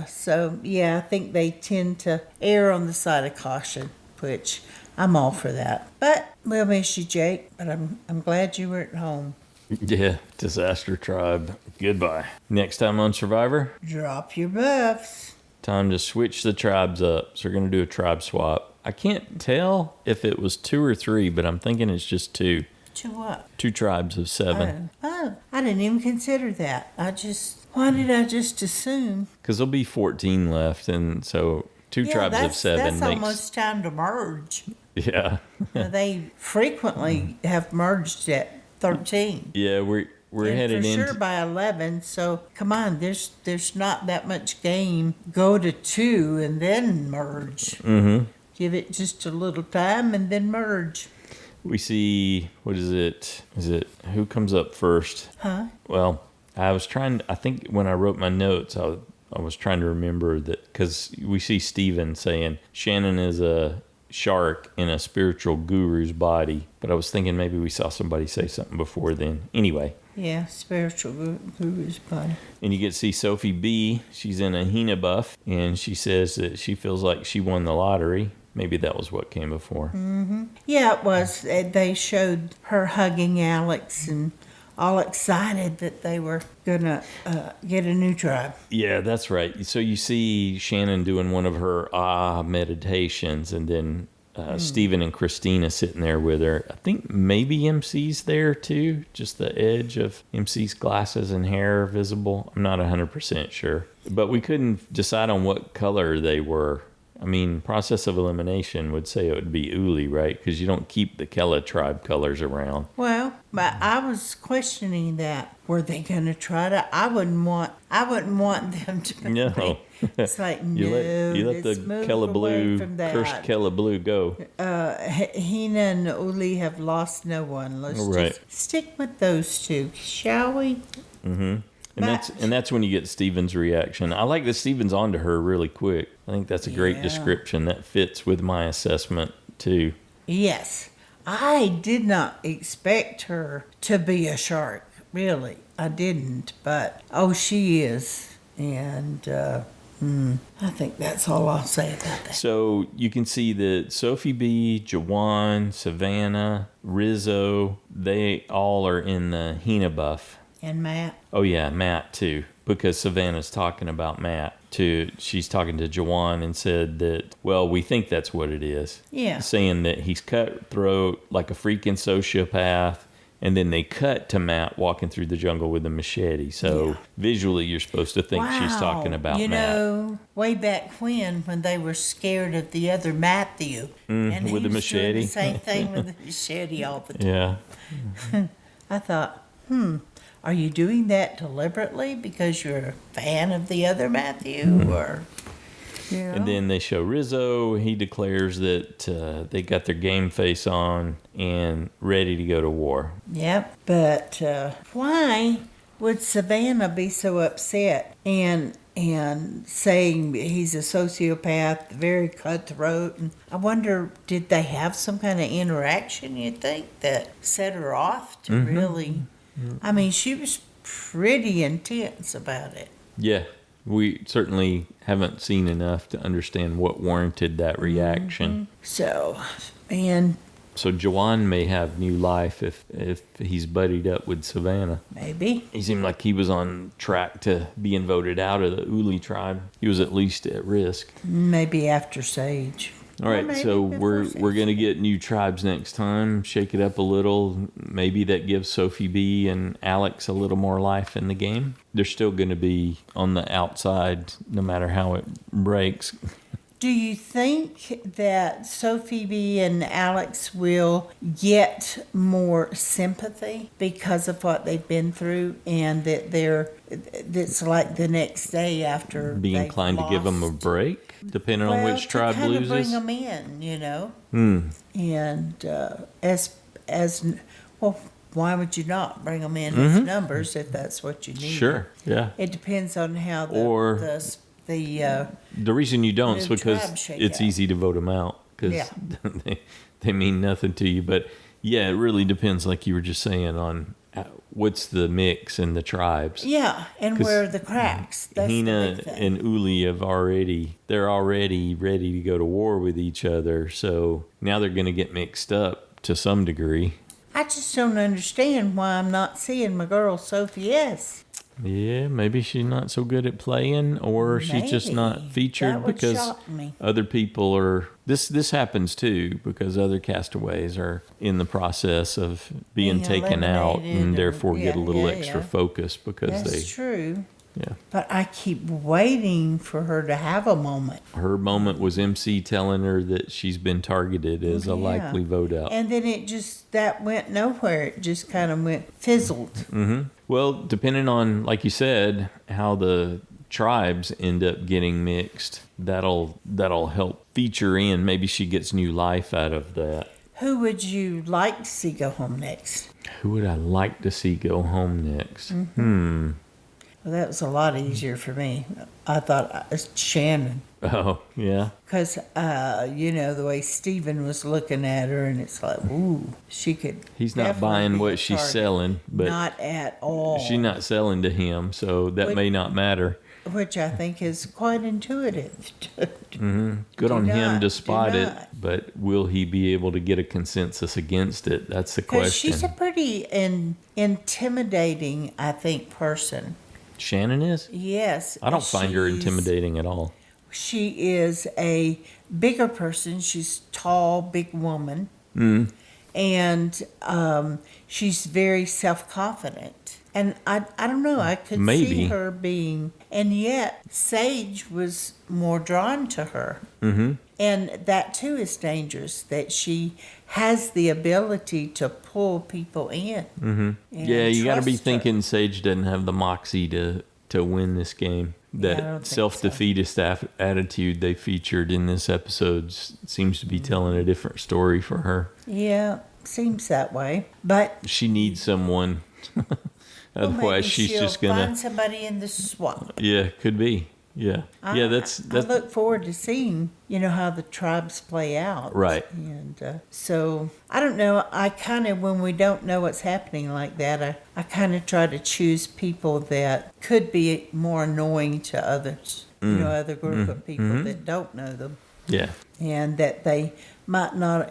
so, yeah, I think they tend to err on the side of caution, which I'm all for that. But we'll miss you, Jake. But I'm glad you were at home. Yeah, Disaster Tribe. Goodbye. Next time on Survivor, drop your buffs. Time to switch the tribes up. So we're going to do a tribe swap. I can't tell if it was 2 or 3, but I'm thinking it's just 2. 2 what? 2 tribes of 7. Oh, I didn't even consider that. Why did I just assume? Because there'll be 14 left, and so 2 tribes of 7 that's makes... almost time to merge. Yeah. They frequently have merged at 13. Yeah, we're and headed for into sure by 11. So come on, there's not that much game. Go to 2 and then merge. Mm-hmm. Give it just a little time and then merge. We see, what is it? Is it, who comes up first? Huh? Well, I think when I wrote my notes, I was trying to remember that, because we see Steven saying Shannon is a shark in a spiritual guru's body. But I was thinking maybe we saw somebody say something before then. Anyway. Yeah, spiritual guru's body. And you get to see Sophie B. She's in a Hina buff, and she says that she feels like she won the lottery. Maybe that was what came before. Mm-hmm. Yeah, it was. They showed her hugging Alex and all excited that they were going to get a new tribe. Yeah, that's right. So you see Shannon doing one of her meditations, and then Stephen and Kristina sitting there with her. I think maybe MC's there too, just the edge of MC's glasses and hair visible. I'm not 100% sure. But we couldn't decide on what color they were. I mean, process of elimination would say it would be Uli, right? Because you don't keep the Kele tribe colors around. Well, but I was questioning that. Were they going to try to? I wouldn't want them to. No. It's like, you let let's the move Kele away blue, from that. cursed Kele blue go. Hina and Uli have lost no one. Let's just stick with those two, shall we? Mm-hmm. And that's when you get Steven's reaction. I like that Steven's onto her really quick. I think that's a great description. That fits with my assessment too. Yes. I did not expect her to be a shark. Really. I didn't. But, she is. And I think that's all I'll say about that. So you can see that Sophie B, Jawann, Savannah, Rizo, they all are in the Hina buff. And Matt. Oh, yeah, Matt, too, because Savannah's talking about Matt, too. She's talking to Jawann and said that, well, we think that's what it is. Yeah. Saying that he's cutthroat, like a freaking sociopath, and then they cut to Matt walking through the jungle with a machete. So visually, you're supposed to think she's talking about Matt. You know, way back when they were scared of the other Matthew. And with the machete. Doing the same thing with the machete all the time. Yeah. I thought, are you doing that deliberately because you're a fan of the other Matthew, or? You know? And then they show Rizo. He declares that they got their game face on and ready to go to war. Yep, but why would Savannah be so upset and saying he's a sociopath, very cutthroat? And I wonder, did they have some kind of interaction, you think, that set her off to really... I mean, she was pretty intense about it. Yeah, we certainly haven't seen enough to understand what warranted that reaction. So Jawann may have new life if he's buddied up with Savannah. Maybe. He seemed like he was on track to being voted out of the Uli tribe. He was at least at risk. Maybe after Sage. All right, so we're going to get new tribes next time, shake it up a little. Maybe that gives Sophie B and Alex a little more life in the game. They're still going to be on the outside no matter how it breaks. Do you think that Sophie B and Alex will get more sympathy because of what they've been through, and that that's like the next day after be inclined to give them a break, depending on which tribe loses? Bring them in, you know. And well, why would you not bring them in as numbers if that's what you need? Sure, yeah. It depends on how the reason you don't is because it's easy to vote them out because they mean nothing to you. But yeah, it really depends, like you were just saying, on what's the mix in the tribes. Yeah, and where are the cracks? That's Hina and Uli they're already ready to go to war with each other. So now they're going to get mixed up to some degree. I just don't understand why I'm not seeing my girl Sophie S. Yeah, maybe she's not so good at playing, or she's just not featured because other people are... This happens too, because other castaways are in the process of being taken out and therefore get a little extra focus because That's true. Yeah. But I keep waiting for her to have a moment. Her moment was MC telling her that she's been targeted as a likely vote out. And then that went nowhere. It just kind of fizzled. Well, Well, depending on, like you said, how the tribes end up getting mixed, that'll help feature in. Maybe she gets new life out of that. Who would you like to see go home next? Who would I like to see go home next? Well, that was a lot easier for me. I thought Shannon. Oh, yeah. Because, the way Stephen was looking at her, and it's like, ooh, she could. He's not definitely buying be what a she's target. selling, but Not at all. she's not selling to him, so that may not matter. Which I think is quite intuitive. Good on him to do spot it, not. but will he be able to get a consensus against it? That's the Because question. she's a pretty intimidating, I think, person. Shannon is? Yes. I don't find her she's- intimidating at all. She is a bigger person. She's tall, big woman. And she's very self-confident. And I don't know, I could see Maybe. her being, and yet Sage was more drawn to her. And that too is dangerous, that she has the ability to pull people in. and Yeah, you got to be trust her. thinking Sage doesn't have the moxie to win this game. Yeah, I don't That think self-defeatist attitude they featured in this episode seems to be telling a different story for her. Yeah, seems that way. But She needs someone. well, maybe Otherwise, she's she'll just gonna. find somebody in the swamp. Yeah, could be. Yeah, yeah. That's I look forward to seeing, how the tribes play out. Right. And so, I don't know, I kind of, when we don't know what's happening like that, I kind of try to choose people that could be more annoying to others, other group of people that don't know them. yeah. And that they might not,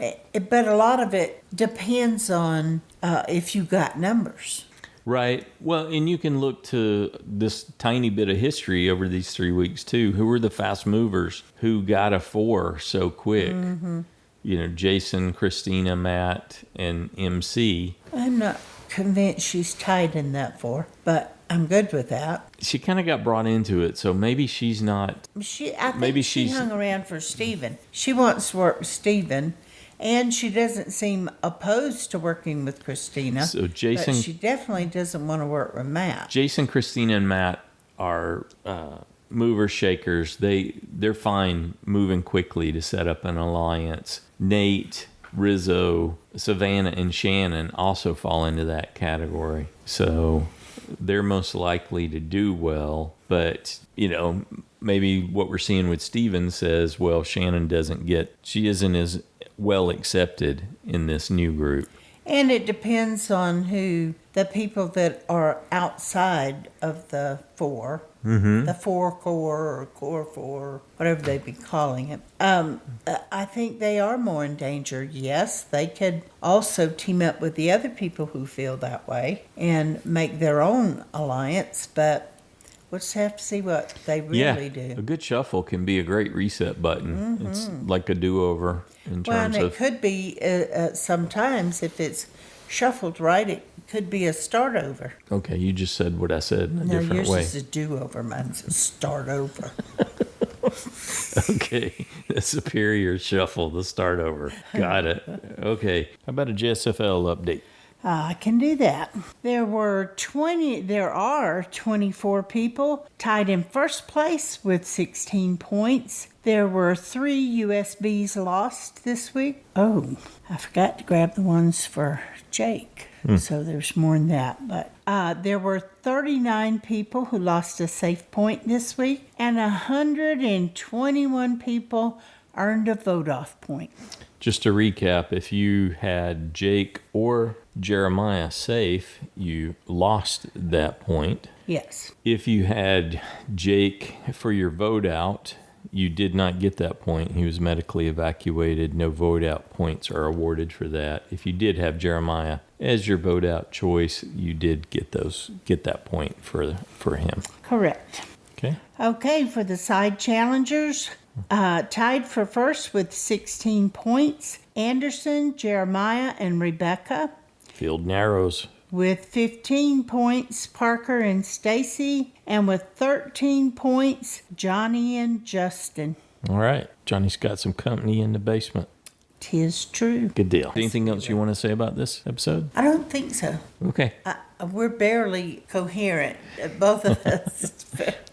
but a lot of it depends on if you got numbers. Right. Well, and you can look to this tiny bit of history over these 3 weeks, too. Who were the fast movers who got a 4 so quick? Jason, Kristina, Matt, and MC. I'm not convinced she's tied in that 4, but I'm good with that. She kind of got brought into it, so maybe she's not. I think Maybe she she's- hung around for Stephen. She wants to work with Stephen, and she doesn't seem opposed to working with Kristina. So Jason- but she definitely doesn't want to work with Matt. Jason, Kristina, and Matt are mover shakers. They're fine moving quickly to set up an alliance. Nate, Rizo, Savannah, and Shannon also fall into that category. So they're most likely to do well. But, maybe what we're seeing with Steven says, well, Shannon she isn't as well accepted in this new group. And it depends on the people that are outside of the 4, the 4 core or core 4, whatever they'd be calling it. I think they are more in danger. Yes, they could also team up with the other people who feel that way and make their own alliance, but we'll just have to see what they really do. A good shuffle can be a great reset button. It's like a do-over in Well, terms and it of. could be sometimes if it's shuffled right, it could be a start over. Okay, you just said what I said in a No, different yours way. is a do-over. Mine's a start over. Okay, the superior shuffle, the start over. Got it. Okay, how about a JSFL update? I can do that. There are 24 people tied in first place with 16 points. There were 3 USBs lost this week. Oh, I forgot to grab the ones for Jake. So there's more than that. But there were 39 people who lost a safe point this week, and 121 people earned a vote-off point. Just to recap, if you had Jake or Jeremiah safe, you lost that point. Yes. If you had Jake for your vote out, you did not get that point. He was medically evacuated. No vote out points are awarded for that. If you did have Jeremiah as your vote out choice, you did get that point for him. Correct. Okay. Okay, for the side challengers, tied for first with 16 points, Anderson, Jeremiah, and Rebecca. Field narrows. With 15 points, Parker and Stacy. And with 13 points, Johnny and Justin. All right. Johnny's got some company in the basement. 'Tis true. Good deal. Anything else you want to say about this episode? I don't think so. Okay. We're barely coherent, both of us.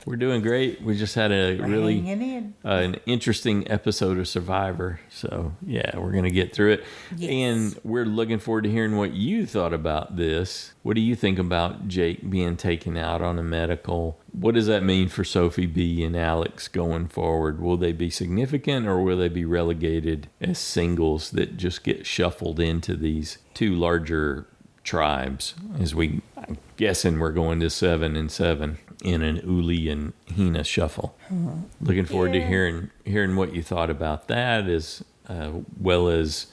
We're doing great. We just had a really Hanging in. an interesting episode of Survivor. So, yeah, we're going to get through it. Yes. And we're looking forward to hearing what you thought about this. What do you think about Jake being taken out on a medical? What does that mean for Sophie B and Alex going forward? Will they be significant, or will they be relegated as singles that just get shuffled into these two larger tribes? I'm guessing we're going to 7-7 in an Uli and Hina shuffle. Looking forward to hearing what you thought about that, as well as,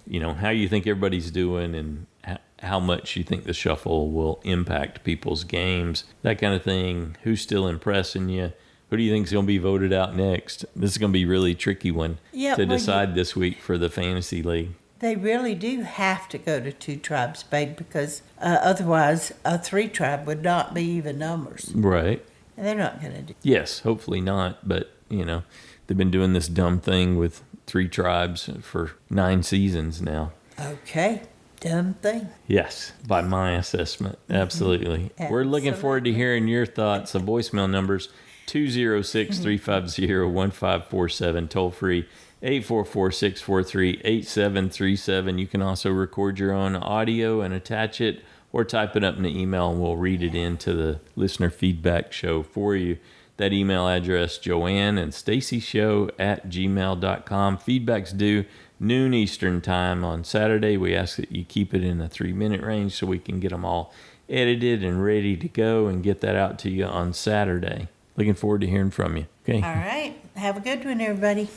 you know, how you think everybody's doing and how much you think the shuffle will impact people's games, that kind of thing. Who's still impressing you? Who do you think is going to be voted out next? This is going to be a really tricky one to decide this week for the Fantasy League. They really do have to go to 2 tribes, babe, because otherwise a 3 tribe would not be even numbers. Right. And they're not going to do. Yes, hopefully not. But, you know, they've been doing this dumb thing with 3 tribes for 9 seasons now. Okay. Dumb thing. Yes, by my assessment. Absolutely. We're looking forward to hearing your thoughts. The voicemail numbers 206-350-1547, toll free 844-643-8737. You can also record your own audio and attach it, or type it up in the email and we'll read it into the listener feedback show for you. That email address, Jawann and Stacy Show @gmail.com. Feedback's due noon Eastern time on Saturday. We ask that you keep it in a 3-minute range so we can get them all edited and ready to go and get that out to you on Saturday. Looking forward to hearing from you. Okay. All right. Have a good one, everybody.